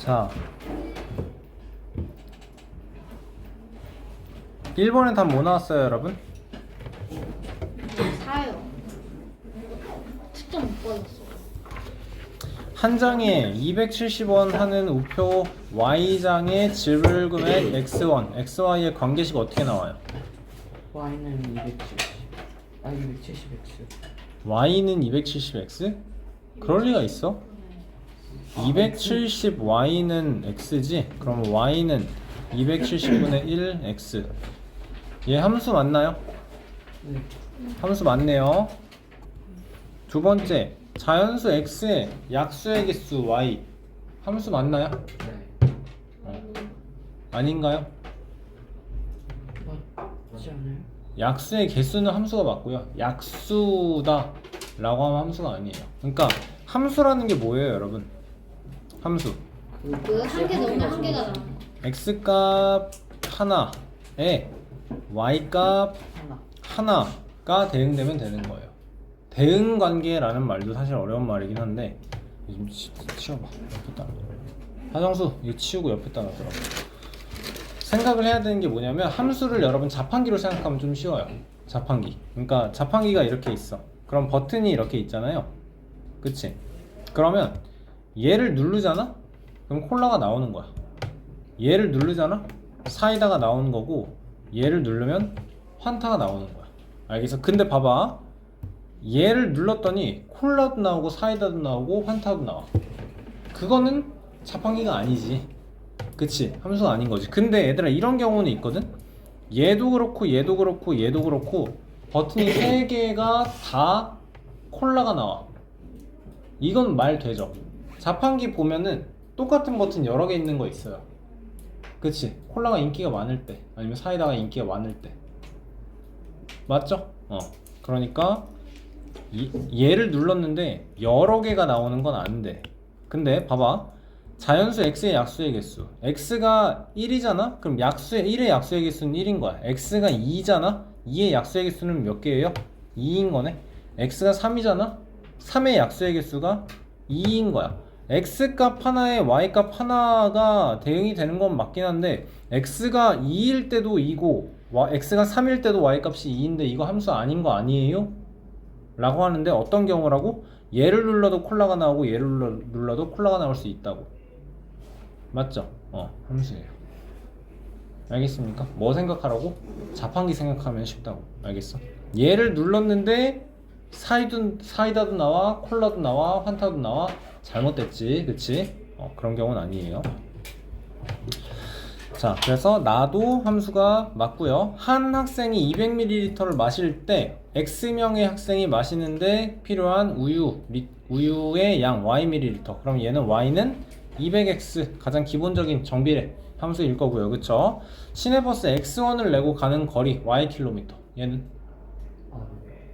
자, 1번에 답 뭐 나왔어요, 여러분? 4요. 측정 못 받았어. 한 장에 270원 하는 우표 Y장의 지불 금액 X1, XY의 관계식 어떻게 나와요? Y는 270x. Y는 270X? 그럴 리가 있어? 270Y는 X지? 그럼 Y는 270분의 1 X. 얘 함수 맞나요? 네. 함수 맞네요. 두 번째, 자연수 X의 약수의 개수 Y. 함수 맞나요? 네. 아닌가요? 맞지 않아요? 약수의 개수는 함수가 맞고요. 약수다 라고 하면 함수가 아니에요. 그러니까 함수라는 게 뭐예요, 여러분? 함수. 그 한 개 넣으면 한 개가 나와. X값 하나에 Y값 하나. 하나가 대응되면 되는 거예요. 대응 관계라는 말도 사실 어려운 말이긴 한데 좀 치워봐. 옆에다. 하정수 이거 치우고 옆에다 놔두라고. 생각을 해야 되는 게 뭐냐면 함수를 여러분 자판기로 생각하면 좀 쉬워요. 자판기. 그러니까 자판기가 이렇게 있어. 그럼 버튼이 이렇게 있잖아요. 그치? 그러면 얘를 누르잖아? 그럼 콜라가 나오는 거야. 얘를 누르잖아? 사이다가 나오는 거고 얘를 누르면 환타가 나오는 거야. 알겠어? 근데 봐봐. 얘를 눌렀더니 콜라도 나오고 사이다도 나오고 환타도 나와. 그거는 자판기가 아니지. 그치? 함수가 아닌 거지. 근데 얘들아 이런 경우는 있거든? 얘도 그렇고 얘도 그렇고 얘도 그렇고 버튼이 3개가 다 콜라가 나와. 이건 말 되죠? 자판기 보면은 똑같은 버튼 여러 개 있는 거 있어요. 그치? 콜라가 인기가 많을 때 아니면 사이다가 인기가 많을 때 맞죠? 그러니까 얘를 눌렀는데 여러 개가 나오는 건 안 돼. 근데 봐봐. 자연수 x의 약수의 개수 x가 1이잖아? 그럼 1의 약수의 개수는 1인 거야. x가 2잖아? 2의 약수의 개수는 몇 개예요? 2인 거네. x가 3이잖아? 3의 약수의 개수가 2인 거야. x값 하나에 y값 하나가 대응이 되는 건 맞긴 한데 x가 2일 때도 2고 x가 3일 때도 y값이 2인데 이거 함수 아닌 거 아니에요? 라고 하는데 어떤 경우라고? 얘를 눌러도 콜라가 나오고 얘를 눌러도 콜라가 나올 수 있다고. 맞죠? 함수예요. 알겠습니까? 뭐 생각하라고? 자판기 생각하면 쉽다고. 알겠어? 얘를 눌렀는데 사이다도 나와 콜라도 나와 환타도 나와. 잘못됐지, 그치? 그런 경우는 아니에요. 자, 그래서 나도 함수가 맞고요. 한 학생이 200ml를 마실 때 X명의 학생이 마시는데 필요한 우유의 양 Yml. 그럼 얘는 Y는 200X, 가장 기본적인 정비례 함수일 거고요. 그쵸? 시내버스 X1을 내고 가는 거리 Ykm. 얘는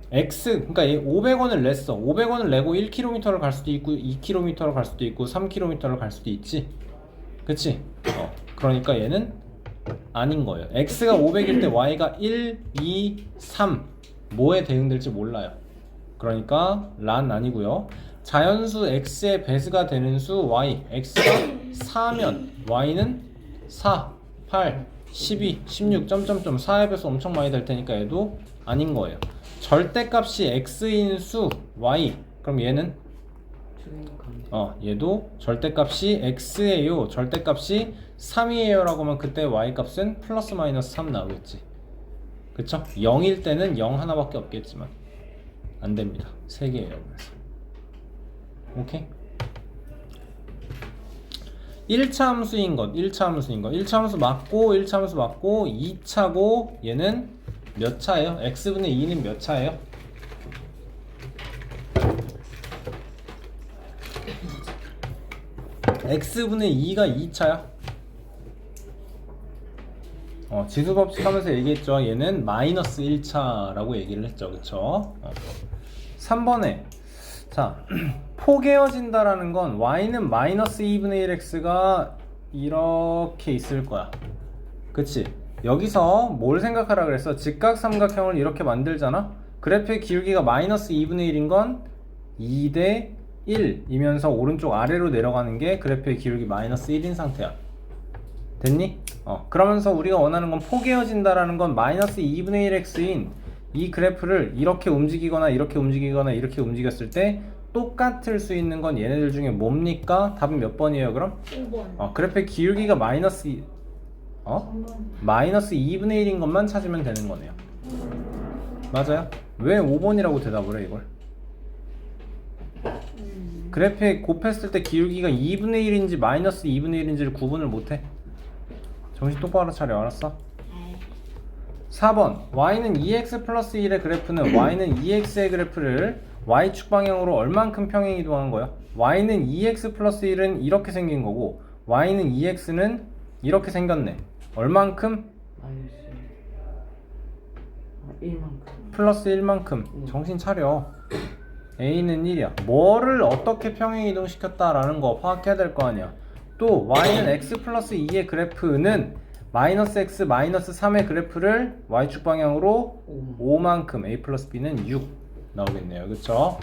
X, 그러니까 얘 500원을 냈어. 500원을 내고 1km를 갈 수도 있고 2km를 갈 수도 있고 3km를 갈 수도 있지. 그치? 그러니까 얘는 아닌 거예요. X가 500일 때 Y가 1, 2, 3 뭐에 대응될지 몰라요. 그러니까 란 아니고요. 자연수 X의 배수가 되는 수 Y, X가 4면 Y는 4, 8, 12, 16, 점점점 4의 배수 엄청 많이 될 테니까 얘도 아닌 거예요. 절대값이 X인 수 Y, 그럼 얘는 얘도 절대값이 X예요. 절대값이 3이에요 라고 하면 그때 Y값은 플러스 마이너스 3 나오겠지. 그쵸? 0일 때는 0 하나밖에 없겠지만 안됩니다. 3개예요. 그래서 오케이? 1차 함수인 것 1차 함수 맞고 1차 함수 맞고 2차고 얘는 몇 차예요? X분의 2는 몇 차예요? X분의 2가 2차야. 지수법칙 하면서 얘기했죠. 얘는 마이너스 1차라고 얘기를 했죠. 그쵸? 3번에 자 포개어진다라는 건 Y는 마이너스 2분의 1X가 이렇게 있을 거야. 그치? 여기서 뭘 생각하라 그랬어? 직각삼각형을 이렇게 만들잖아? 그래프의 기울기가 마이너스 2분의 1인 건 2 대 1이면서 오른쪽 아래로 내려가는 게 그래프의 기울기 마이너스 1인 상태야. 됐니? 그러면서 우리가 원하는 건 포개어진다라는 건 마이너스 2분의 1x인 이 그래프를 이렇게 움직이거나 이렇게 움직이거나 이렇게 움직였을 때 똑같을 수 있는 건 얘네들 중에 뭡니까? 답은 몇 번이에요 그럼? 5번. 그래프의 기울기가 마이너스 마이너스 2분의 1인 것만 찾으면 되는 거네요. 맞아요? 왜 5번이라고 대답을 해 이걸? 그래프에 곱했을 때 기울기가 2분의 1인지 마이너스 2분의 1인지를 구분을 못해. 정신 똑바로 차려. 알았어? 4번 y는 2x 플러스 1의 그래프는 y는 2x의 그래프를 y축 방향으로 얼만큼 평행 이동한 거야? y는 2x 플러스 1은 이렇게 생긴 거고 y는 2x는 이렇게 생겼네. 얼만큼? 마이너스 1만큼. 플러스 1만큼. 정신 차려. a는 1이야. 뭐를 어떻게 평행 이동시켰다라는 거 파악해야 될 거 아니야. 또 y는 x 플러스 2의 그래프는 마이너스 x 마이너스 3의 그래프를 y축 방향으로 5만큼 a 플러스 b는 6 나오겠네요. 그쵸?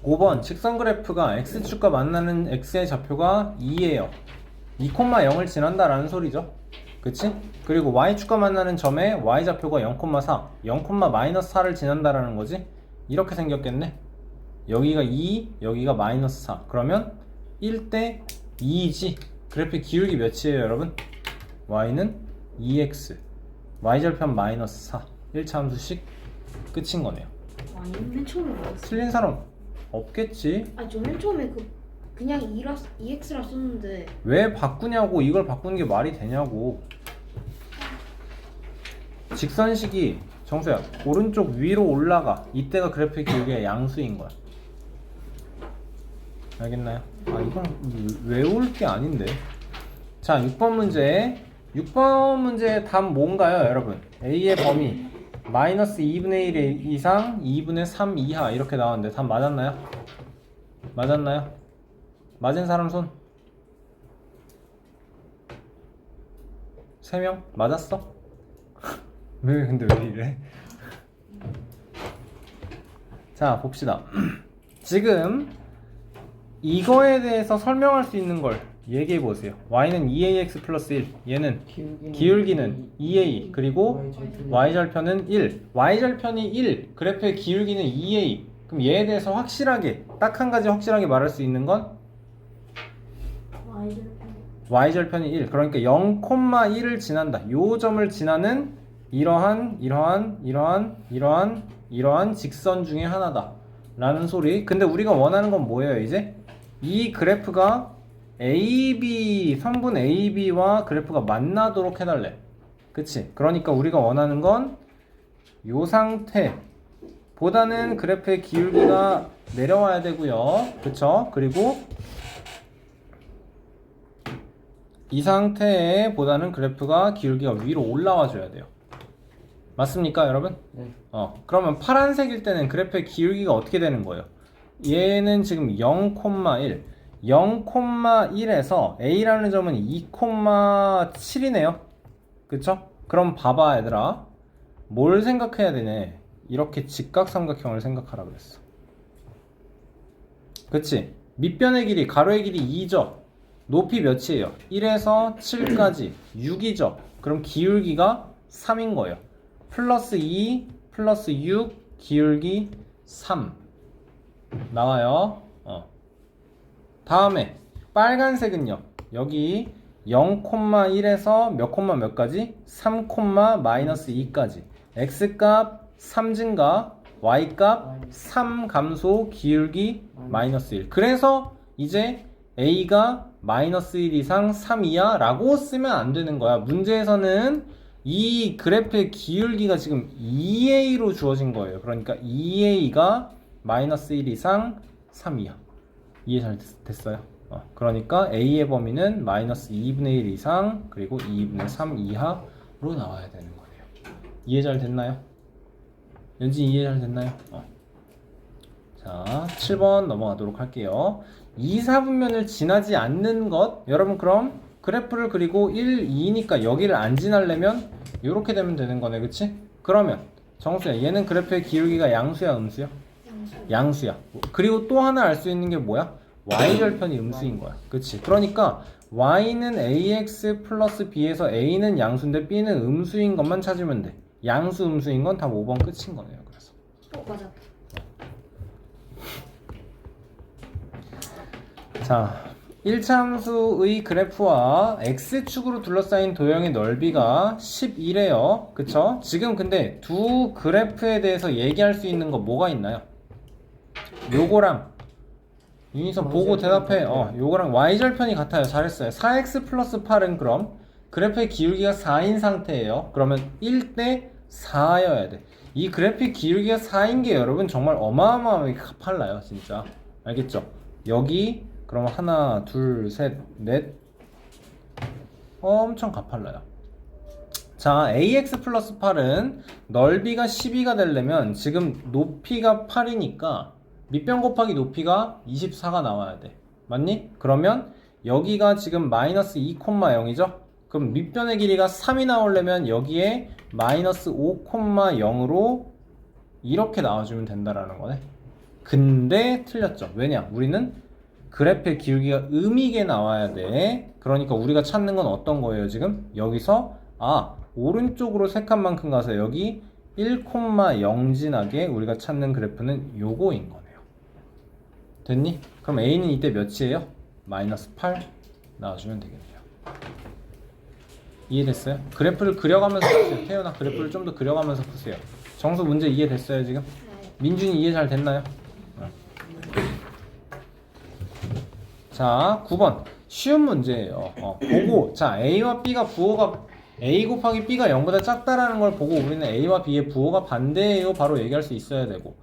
5번 직선 그래프가 x축과 만나는 x의 좌표가 2예요 2,0을 지난다라는 소리죠. 그치? 그리고 y축과 만나는 점에 y좌표가 0,4 0,-4를 지난다라는 거지. 이렇게 생겼겠네. 여기가 2, 여기가 마이너스 4. 그러면 1대 2이지. 그래프의 기울기 몇이에요 여러분? y는 2x y절편 마이너스 4 1차 함수식 끝인 거네요. 아니 맨 처음에 뭐였어? 틀린 사람 없겠지. 아니 저 맨 처음에 그냥 2x라 썼는데 왜 바꾸냐고. 이걸 바꾸는 게 말이 되냐고. 직선식이 정수야 오른쪽 위로 올라가. 이때가 그래프의 기울기가 양수인 거야. 알겠나요? 이건 외울 게 아닌데. 자 6번 문제의 답 뭔가요 여러분? a의 범위 마이너스 2분의 1 이상 2분의 3 이하 이렇게 나왔는데 답 맞았나요? 맞았나요? 맞은 사람 손? 3명? 맞았어? 근데 왜 이래? 자 봅시다. 지금 이거에 대해서 설명할 수 있는 걸 얘기해 보세요. y는 2ax 플러스 1 얘는 기울기는 2a 그리고 y절편은 1 y절편이 1 그래프의 기울기는 2a. 그럼 얘에 대해서 확실하게 딱 한 가지 확실하게 말할 수 있는 건 y절편이 1 그러니까 0,1을 지난다. 요 점을 지나는 이러한 직선 중에 하나다 라는 소리. 근데 우리가 원하는 건 뭐예요 이제? 이 그래프가 AB 선분 AB와 그래프가 만나도록 해달래. 그치? 그러니까 우리가 원하는 건 요 상태 보다는 그래프의 기울기가 내려와야 되고요. 그쵸? 그리고 이 상태에 보다는 그래프가 기울기가 위로 올라와 줘야 돼요. 맞습니까 여러분? 네. 그러면 파란색일 때는 그래프의 기울기가 어떻게 되는 거예요? 얘는 지금 0,1 0,1에서 a라는 점은 2,7이네요 그쵸? 그럼 봐봐 얘들아 뭘 생각해야 되네. 이렇게 직각삼각형을 생각하라 그랬어. 그치? 밑변의 길이 가로의 길이 2죠. 높이 몇이에요? 1에서 7까지 6이죠. 그럼 기울기가 3인 거예요. 플러스 2 플러스 6 기울기 3 나와요. 다음에 빨간색은요. 여기 0,1에서 몇 콤마 몇까지? 3, 마이너스 2까지 x값 3 증가 y값 3 감소 기울기 마이너스 1. 그래서 이제 a가 마이너스 1 이상 3 이하 라고 쓰면 안 되는 거야. 문제에서는 이 그래프의 기울기가 지금 2a로 주어진 거예요. 그러니까 2a가 마이너스 1 이상 3 이하. 이해 잘 됐어요? 그러니까 a의 범위는 마이너스 2분의 1 이상 그리고 2분의 3 이하로 나와야 되는 거예요. 이해 잘 됐나요? 연진 이해 잘 됐나요? 자 7번 넘어가도록 할게요. 2, 4분면을 지나지 않는 것. 여러분 그럼 그래프를 그리고 1, 2니까 여기를 안 지나려면 이렇게 되면 되는 거네. 그치? 그러면 정수야 얘는 그래프의 기울기가 양수야 음수야? 양수야. 그리고 또 하나 알 수 있는 게 뭐야? y절편이 음수인 거야. 그치? 그러니까 y는 ax 플러스 b에서 a는 양수인데 b는 음수인 것만 찾으면 돼. 양수 음수인 건 답 5번 끝인 거네요. 그래서 맞아. 자, 1차 함수의 그래프와 x축으로 둘러싸인 도형의 넓이가 11이에요. 그쵸? 지금 근데 두 그래프에 대해서 얘기할 수 있는 거 뭐가 있나요? 요거랑 윤희선 보고 대답해. 요거랑 y절편이 같아요. 잘했어요. 4x 플러스 8은 그럼 그래프의 기울기가 4인 상태예요. 그러면 1대 4여야 돼. 이 그래프의 기울기가 4인 게 여러분 정말 어마어마하게 가팔라요. 진짜. 알겠죠? 여기 그러면 하나, 둘, 셋, 넷 엄청 가팔라요. 자, ax 플러스 8은 넓이가 12가 되려면 지금 높이가 8이니까 밑변 곱하기 높이가 24가 나와야 돼. 맞니? 그러면 여기가 지금 마이너스 2,0이죠? 그럼 밑변의 길이가 3이 나오려면 여기에 마이너스 5,0으로 이렇게 나와주면 된다라는 거네. 근데 틀렸죠. 왜냐? 우리는 그래프의 기울기가 음이게 나와야 돼. 그러니까 우리가 찾는 건 어떤 거예요 지금? 여기서 오른쪽으로 세 칸만큼 가서 여기 1,0 지나게 우리가 찾는 그래프는 요거인 거네요. 됐니? 그럼 a는 이때 몇이에요? 마이너스 8 나와주면 되겠네요. 이해됐어요? 그래프를 그려가면서 푸세요. 태연아 그래프를 좀 더 그려가면서 푸세요. 정수 문제 이해됐어요 지금? 민준이 이해 잘 됐나요? 자, 9번 쉬운 문제예요. 보고 자 a와 b가 부호가 a 곱하기 b가 0보다 작다라는 걸 보고 우리는 a와 b의 부호가 반대예요 바로 얘기할 수 있어야 되고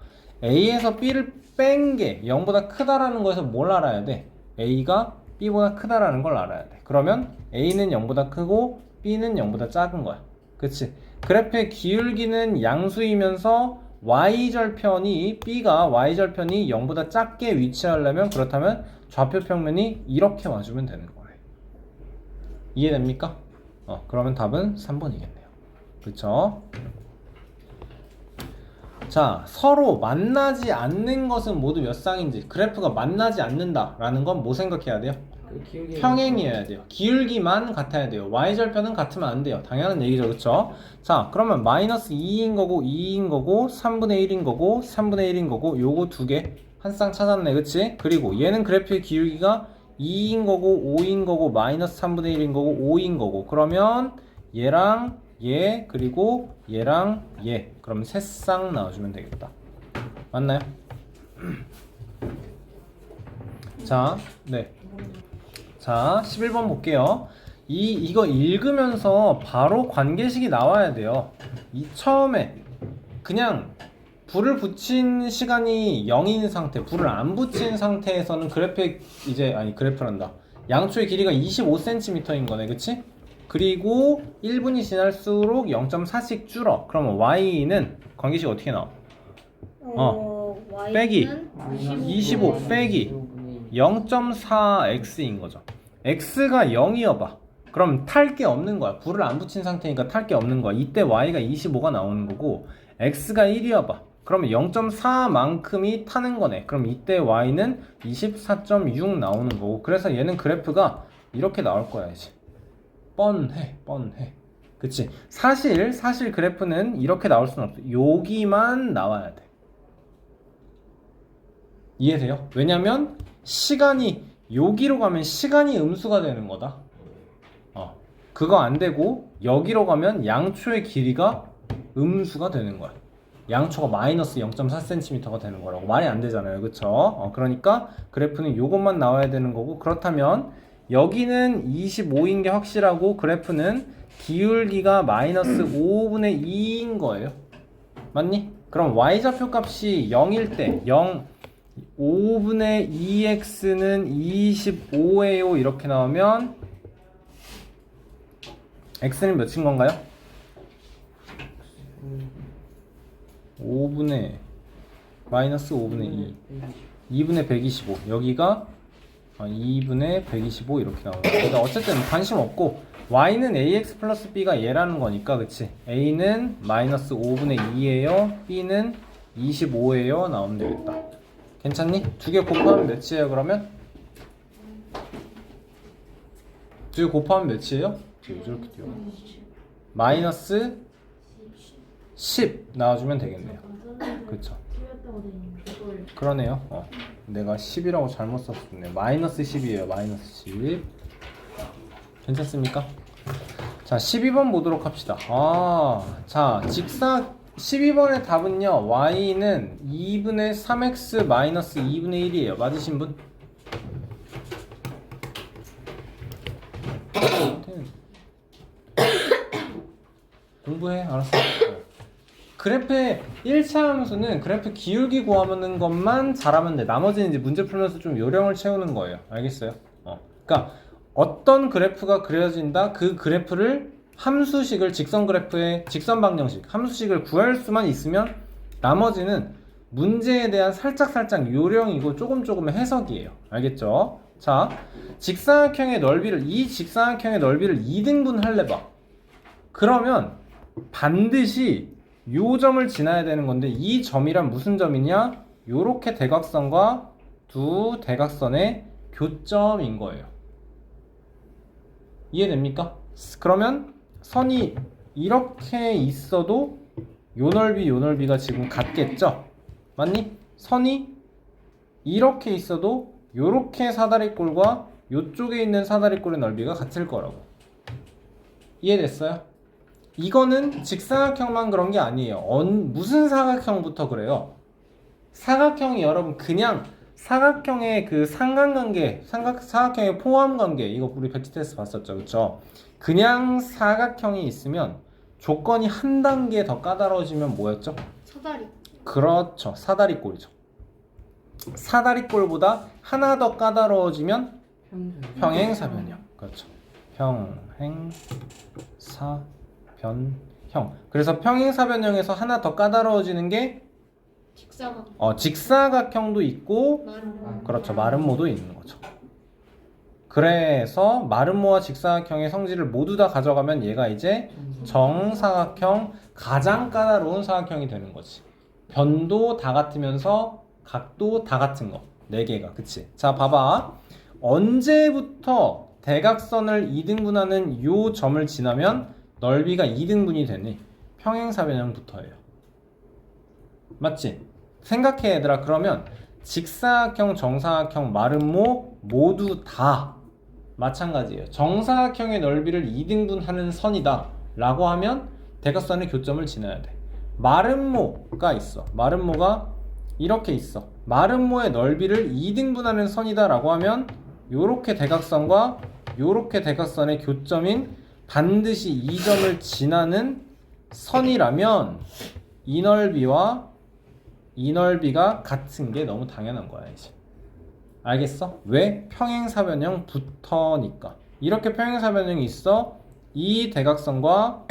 a에서 b를 뺀 게 0보다 크다라는 거에서 뭘 알아야 돼? a가 b보다 크다라는 걸 알아야 돼. 그러면 a는 0보다 크고 b는 0보다 작은 거야. 그치? 그래프의 기울기는 양수이면서 y절편이 b가 y절편이 0보다 작게 위치하려면 그렇다면 좌표 평면이 이렇게 와주면 되는 거예요. 이해됩니까? 그러면 답은 3번이겠네요. 그쵸? 자, 서로 만나지 않는 것은 모두 몇 쌍인지 그래프가 만나지 않는다라는 건 뭐 생각해야 돼요? 평행이어야 돼요. 기울기만 같아야 돼요. y절편은 같으면 안 돼요. 당연한 얘기죠. 그쵸? 자, 그러면 마이너스 2인 거고 2인 거고 3분의 1인 거고 3분의 1인 거고 요거 두 개 한 쌍 찾았네. 그치? 그리고 얘는 그래프의 기울기가 2인 거고 5인 거고 마이너스 3분의 1인 거고 5인 거고 그러면 얘랑 얘 그리고 얘랑 얘 그럼 세 쌍 나와주면 되겠다. 맞나요? 자, 네. 자, 11번 볼게요. 이거 읽으면서 바로 관계식이 나와야 돼요. 처음에 그냥 불을 붙인 시간이 0인 상태, 불을 안 붙인 상태에서는 그래프란다. 양초의 길이가 25cm인 거네, 그치? 그리고 1분이 지날수록 0.4씩 줄어. 그러면 y는 관계식 어떻게 나와? 빼기 25 빼기 0.4x인 거죠. x가 0이어봐. 그럼 탈 게 없는 거야. 불을 안 붙인 상태니까 탈 게 없는 거야. 이때 y가 25가 나오는 거고 x가 1이어봐. 그러면 0.4만큼이 타는 거네. 그럼 이때 y는 24.6 나오는 거고 그래서 얘는 그래프가 이렇게 나올 거야 이제. 뻔해. 그치? 사실 그래프는 이렇게 나올 수는 없어. 여기만 나와야 돼. 이해돼요? 왜냐면 시간이 여기로 가면 시간이 음수가 되는 거다. 그거 안 되고 여기로 가면 양초의 길이가 음수가 되는 거야. 양초가 마이너스 0.4cm가 되는 거라고. 말이 안 되잖아요. 그쵸? 그러니까 그래프는 요것만 나와야 되는 거고 그렇다면 여기는 25인 게 확실하고 그래프는 기울기가 마이너스 5분의 2인 거예요. 맞니? 그럼 y좌표 값이 0일 때 5분의 2x는 25예요 이렇게 나오면 x는 몇인 건가요? 5분의 마이너스 5분의 2 2분의 125 여기가 2분의 125 이렇게 나오는 거야. 그러니까 어쨌든 관심 없고 y는 ax 플러스 b가 얘라는 거니까 그치? a는 마이너스 5분의 2예요 b는 25예요 나오면 되겠다. 괜찮니? 두 개 곱하면 몇이에요 그러면? 두 개 곱하면 몇이에요? 왜 저렇게 뛰어? 마이너스 10 나와주면 되겠네요. 그쵸? 그러네요. 내가 10이라고 잘못 썼네. 마이너스 10이에요. 마이너스 10. 괜찮습니까? 자, 12번 보도록 합시다. 자, 직사 12번의 답은요. y는 2분의 3x 마이너스 2분의 1이에요. 맞으신 분? 공부해. 알았어. 그래프의 1차 함수는 그래프 기울기 구하는 것만 잘하면 돼. 나머지는 이제 문제 풀면서 좀 요령을 채우는 거예요. 알겠어요? 그러니까 어떤 그래프가 그려진다. 그 그래프를 함수식을 직선 그래프의 직선 방정식 함수식을 구할 수만 있으면 나머지는 문제에 대한 살짝 요령이고 조금의 해석이에요. 알겠죠? 자, 직사각형의 넓이를 이 직사각형의 넓이를 2등분 할래 봐. 그러면 반드시 요 점을 지나야 되는 건데 이 점이란 무슨 점이냐? 요렇게 대각선과 두 대각선의 교점인 거예요. 이해됩니까? 그러면 선이 이렇게 있어도 요 넓이가 지금 같겠죠? 맞니? 선이 이렇게 있어도 요렇게 사다리꼴과 요쪽에 있는 사다리꼴의 넓이가 같을 거라고. 이해됐어요? 이거는 직사각형만 그런 게 아니에요. 무슨 사각형부터 그래요? 사각형이 여러분 그냥 사각형의 그 상관관계, 사각형의 포함관계 이거 우리 배치 테스트 봤었죠, 그렇죠? 그냥 사각형이 있으면 조건이 한 단계 더 까다로워지면 뭐였죠? 사다리. 그렇죠, 사다리꼴이죠. 사다리꼴보다 하나 더 까다로워지면 평행사변형. 그렇죠. 평행사변형. 그래서 평행사변형에서 하나 더 까다로워지는 게 직사각형도 있고 그렇죠. 마름모도 있는 거죠. 그래서 마름모와 직사각형의 성질을 모두 다 가져가면 얘가 이제 정사각형, 가장 까다로운 사각형이 되는 거지. 변도 다 같으면서 각도 다 같은 거. 4개가. 그치? 자, 봐봐. 언제부터 대각선을 2등분하는 요 점을 지나면 넓이가 2등분이 되니? 평행사변형부터예요. 맞지? 생각해 얘들아. 그러면 직사각형, 정사각형, 마름모 모두 다 마찬가지예요. 정사각형의 넓이를 2등분하는 선이다 라고 하면 대각선의 교점을 지나야 돼. 마름모가 있어. 마름모가 이렇게 있어. 마름모의 넓이를 2등분하는 선이다 라고 하면 요렇게 대각선과 요렇게 대각선의 교점인 반드시 이 점을 지나는 선이라면 이 넓이와 이 넓이가 같은 게 너무 당연한 거야 이제. 알겠어? 왜? 평행사변형부터니까. 이렇게 평행사변형이 있어. 이 대각선과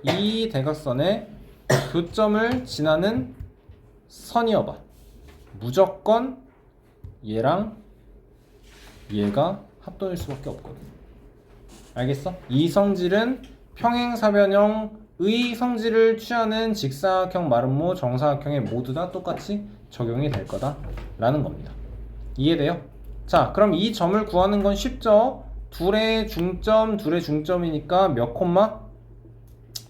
이 대각선의 교점을 지나는 선이어봐. 무조건 얘랑 얘가 합동일 수밖에 없거든. 알겠어? 이 성질은 평행사변형의 성질을 취하는 직사각형, 마름모, 정사각형에 모두 다 똑같이 적용이 될 거다 라는 겁니다. 이해돼요? 자, 그럼 이 점을 구하는 건 쉽죠? 둘의 중점이니까 몇 콤마?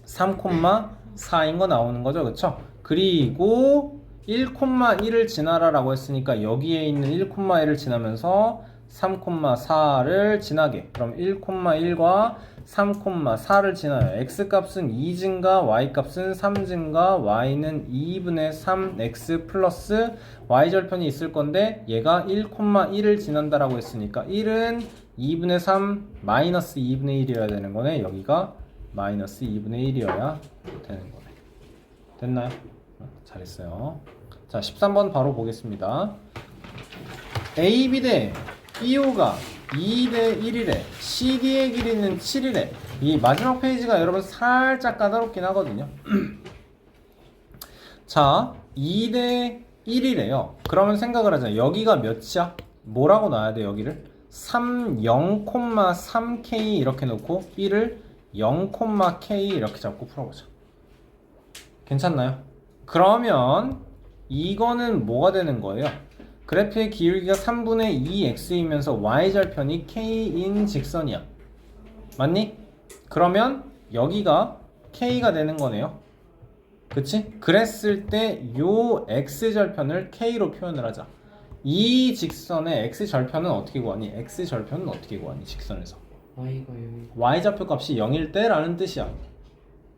3,4인 거 나오는 거죠, 그쵸? 그리고 1,1을 지나라 라고 했으니까 여기에 있는 1,1을 지나면서 3,4를 지나게. 그럼 1,1과 3,4를 지나요. x값은 2 증가, y값은 3 증가, y는 2분의 3x 플러스 y절편이 있을 건데 얘가 1,1을 지난다라고 했으니까 1은 2분의 3 마이너스 2분의 1이어야 되는 거네. 여기가 마이너스 2분의 1이어야 되는 거네. 됐나요? 잘했어요. 자, 13번 바로 보겠습니다. AB 대 BO가 2대 1이래. CD의 길이는 7이래. 이 마지막 페이지가 여러분 살짝 까다롭긴 하거든요. 자, 2대 1이래요. 그러면 생각을 하자. 여기가 몇이야? 뭐라고 놔야 돼 여기를? 0,3k 이렇게 놓고 B를 0,k 이렇게 잡고 풀어보자. 괜찮나요? 그러면 이거는 뭐가 되는 거예요? 그래프의 기울기가 3분의 2x이면서 y절편이 k인 직선이야. 맞니? 그러면 여기가 k가 되는 거네요. 그치? 그랬을 때 요 x절편을 k로 표현을 하자. 이 직선의 x절편은 어떻게 구하니? x절편은 어떻게 구하니? 직선에서 y가 여기. y좌표 값이 0일 때 라는 뜻이야.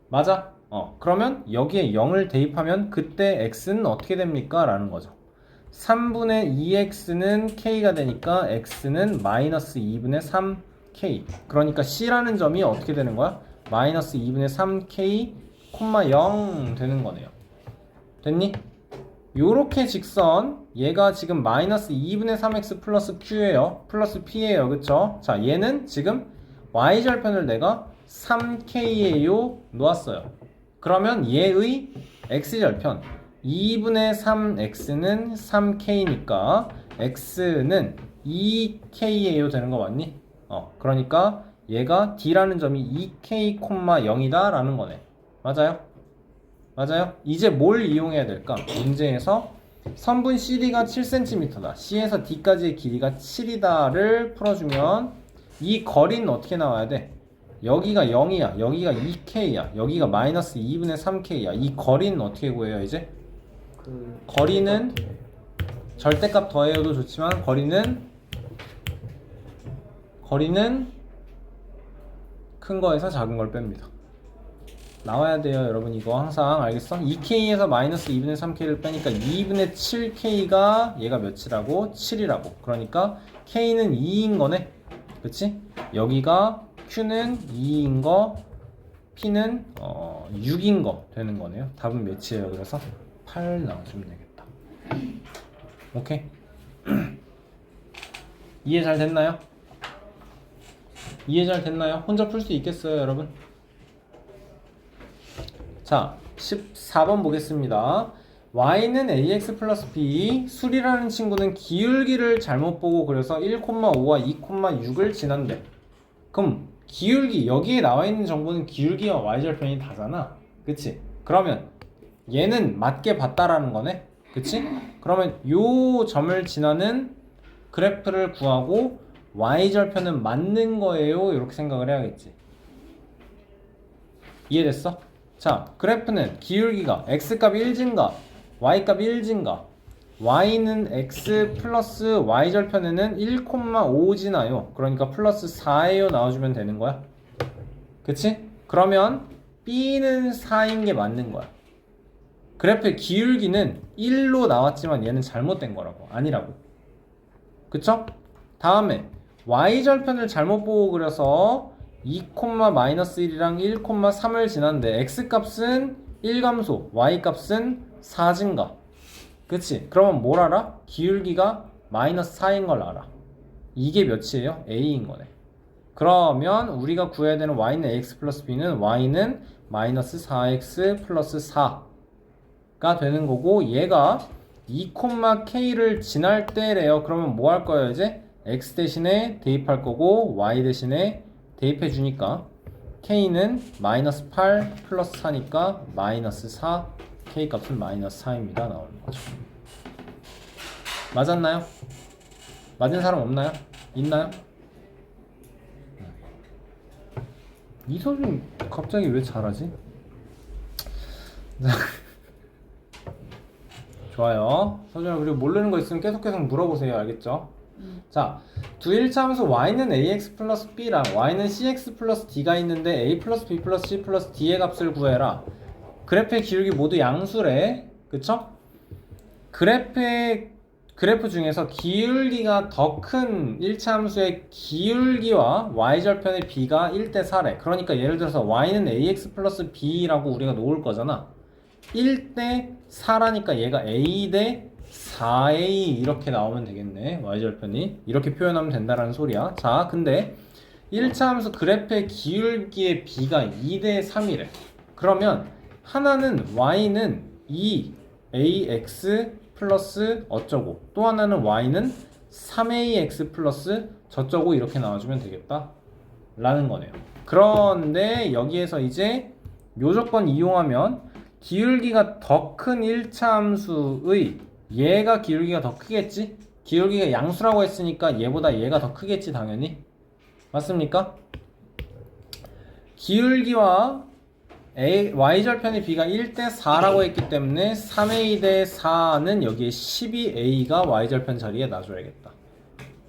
맞아? 그러면 여기에 0을 대입하면 그때 x는 어떻게 됩니까? 라는 거죠. 3분의 2x는 k가 되니까 x는 마이너스 2분의 3k. 그러니까 c라는 점이 어떻게 되는 거야? 마이너스 2분의 3k, 0 되는 거네요. 됐니? 요렇게 직선, 얘가 지금 마이너스 2분의 3x 플러스 q예요. 플러스 p예요. 그쵸? 자, 얘는 지금 y절편을 내가 3k에요 놓았어요. 그러면 얘의 x절편 2분의 3x는 3k니까 x는 2k에요 되는 거 맞니? 그러니까 얘가 d라는 점이 2k, 0이다 라는 거네. 맞아요? 맞아요? 이제 뭘 이용해야 될까? 문제에서 선분 CD가 7cm다. C에서 D까지의 길이가 7이다를 풀어주면 이 거리는 어떻게 나와야 돼? 여기가 0이야. 여기가 2K야. 여기가 마이너스 2분의 3K야. 이 거리는 어떻게 구해요 이제? 거리는 절대값 더해요도 좋지만 거리는 큰 거에서 작은 걸 뺍니다. 나와야 돼요 여러분. 이거 항상 알겠어? 2K에서 마이너스 2분의 3K를 빼니까 2분의 7K가 얘가 몇이라고? 7이라고. 그러니까 K는 2인 거네. 그치? 여기가 Q는 2인 거, P는 6인 거 되는 거네요. 답은 몇이에요? 그래서 8 나와주면 되겠다. 오케이? 이해 잘 됐나요? 이해 잘 됐나요? 혼자 풀 수 있겠어요 여러분? 자, 14번 보겠습니다. y는 ax 플러스 b, 수리라는 친구는 기울기를 잘못 보고 그래서 1,5와 2,6을 지난대. 그럼 기울기, 여기에 나와 있는 정보는 기울기와 y절편이 다잖아. 그치? 그러면 얘는 맞게 봤다라는 거네. 그치? 그러면 요 점을 지나는 그래프를 구하고 y절편은 맞는 거예요. 이렇게 생각을 해야겠지. 이해됐어? 자, 그래프는 기울기가 x값이 1 증가, y값이 1 증가, y는 x 플러스 y절편에는 1,5 지나요. 그러니까 플러스 4예요 나와주면 되는 거야. 그치? 그러면 b는 4인 게 맞는 거야. 그래프의 기울기는 1로 나왔지만 얘는 잘못된 거라고. 아니라고. 그쵸? 다음에 y절편을 잘못 보고 그려서 2,-1이랑 1,3을 지났는데 x값은 1감소, y값은 4 증가. 그치? 그러면 뭘 알아? 기울기가 마이너스 4인 걸 알아. 이게 몇이에요? a인 거네. 그러면 우리가 구해야 되는 y는 ax 플러스 b는 y는 마이너스 4x 플러스 4가 되는 거고, 얘가 2,k를 지날 때래요. 그러면 뭐 할 거예요 이제? x 대신에 대입할 거고 y 대신에 대입해 주니까 k는 마이너스 8 플러스 4니까 마이너스 4, k 값은 마이너스 4입니다 나오는 거죠. 맞았나요? 맞은 사람 없나요? 있나요? 이소준 갑자기 왜 잘하지? 좋아요. 서준아, 그리고 모르는 거 있으면 계속 물어보세요. 알겠죠? 자, 두 1차함수 y는 ax 플러스 b랑 y는 cx 플러스 d가 있는데 a 플러스 b 플러스 c 플러스 d의 값을 구해라. 그래프의 기울기 모두 양수래. 그쵸? 그래프 중에서 기울기가 더 큰 1차함수의 기울기와 y절편의 b가 1대 4래. 그러니까 예를 들어서 y는 ax 플러스 b라고 우리가 놓을 거잖아. 1대 4라니까 얘가 a 대 4a 이렇게 나오면 되겠네. y절편이 이렇게 표현하면 된다라는 소리야. 자, 근데 1차 함수 그래프의 기울기의 b가 2대 3이래. 그러면 하나는 y는 2ax 플러스 어쩌고, 또 하나는 y는 3ax 플러스 저쩌고 이렇게 나와주면 되겠다 라는 거네요. 그런데 여기에서 이제 요 조건 이용하면 기울기가 더 큰 1차 함수의 얘가 기울기가 더 크겠지? 기울기가 양수라고 했으니까 얘보다 얘가 더 크겠지 당연히. 맞습니까? 기울기와 y절편의 b가 1대 4라고 했기 때문에 3a 대 4는 여기에 12a가 y절편 자리에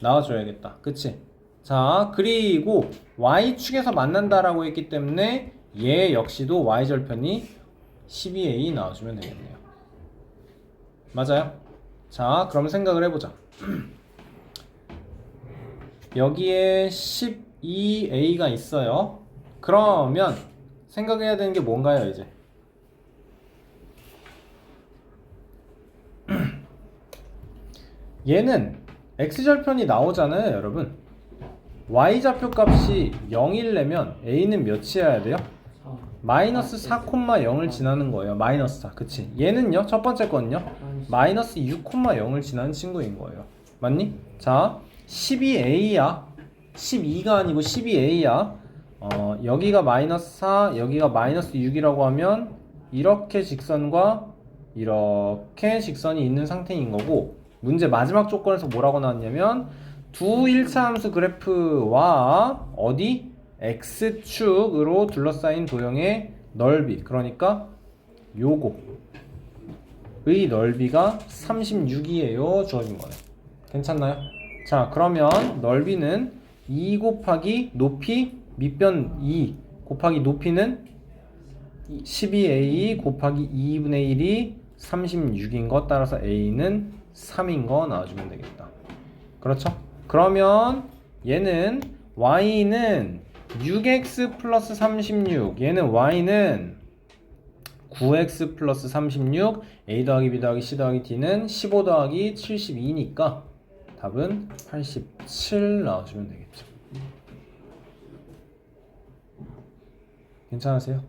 나와줘야겠다. 그치? 자, 그리고 y축에서 만난다라고 했기 때문에 얘 역시도 y절편이 12a 나와주면 되겠네요. 맞아요? 자, 그럼 생각을 해보자. 여기에 12a가 있어요. 그러면 생각해야 되는 게 뭔가요, 이제? 얘는 x절편이 나오잖아요, 여러분. y좌표 값이 0이려면 a는 몇이어야 돼요? 4. 마이너스 4,0을 지나는 거예요. 마이너스 4. 그치? 얘는요, 첫 번째 거는요, 마이너스 6,0을 지나는 친구인 거예요. 맞니? 자, 12a야. 12가 아니고 12a야. 여기가 마이너스 4, 여기가 마이너스 6이라고 하면 이렇게 직선과 이렇게 직선이 있는 상태인 거고, 문제 마지막 조건에서 뭐라고 나왔냐면 두 1차 함수 그래프와 어디? x축으로 둘러싸인 도형의 넓이, 그러니까 요거의 넓이가 36이에요 주어진 거네. 괜찮나요? 자, 그러면 넓이는 2 곱하기 높이 밑변 2 곱하기 높이는 12a 곱하기 2분의 1이 36인 것, 따라서 a는 3인 거 나와주면 되겠다. 그렇죠? 그러면 얘는 y는 6x 플러스 36, 얘는 y는 9x 플러스 36, a 더하기 b 더하기 c 더하기 d는 15 더하기 72니까 답은 87 나와주면 되겠죠. 괜찮으세요?